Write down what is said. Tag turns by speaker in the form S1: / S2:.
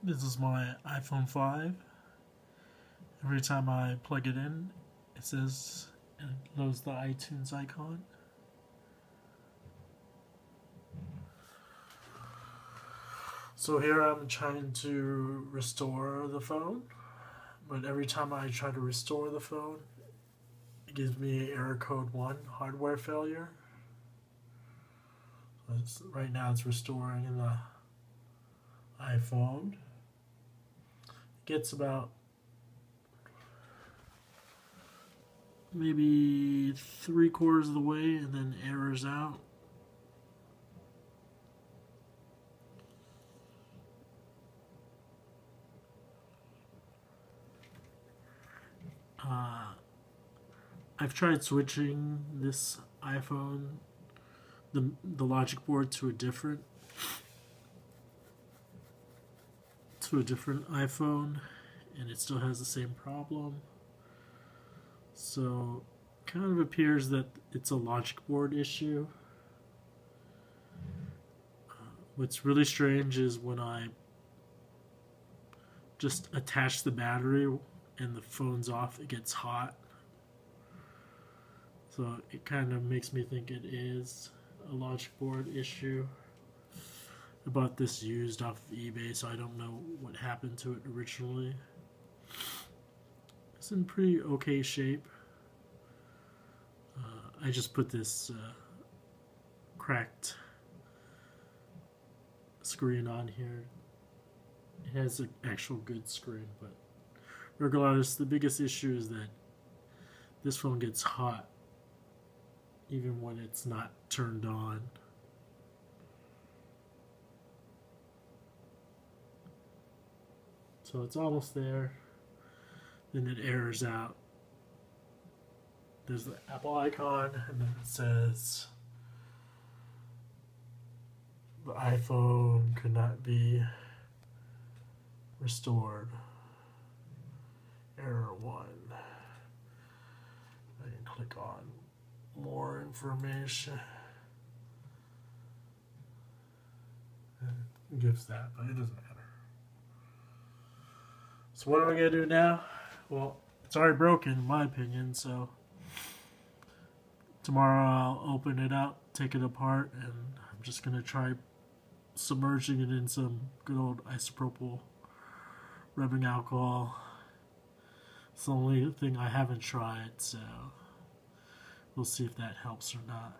S1: This is my iPhone 5. Every time I plug it in, it says it loads the iTunes icon. So here I'm trying to restore the phone, but every time I try to restore the phone, it gives me error code 1, hardware failure. Right now it's restoring in the iPhone. It gets about maybe 3/4 of the way and then errors out. I've tried switching this iPhone, the logic board to a different iPhone, and it still has the same problem. So it kind of appears that it's a logic board issue. What's really strange is when I just attach the battery and the phone's off, it gets hot. So it kind of makes me think it is a logic board issue. I bought this used off of eBay, so I don't know what happened to it originally. It's in pretty okay shape. I just put this cracked screen on here. It has an actual good screen, but regardless, the biggest issue is that this phone gets hot even when it's not turned on. So it's almost there, then it errors out. There's the Apple icon, and then it says the iPhone could not be restored. Error 1. I can click on more information. It gives that, but it doesn't matter. So what am I going to do now? Well, it's already broken in my opinion, so tomorrow I'll open it up, take it apart, and I'm just going to try submerging it in some good old isopropyl rubbing alcohol. It's the only thing I haven't tried, so we'll see if that helps or not.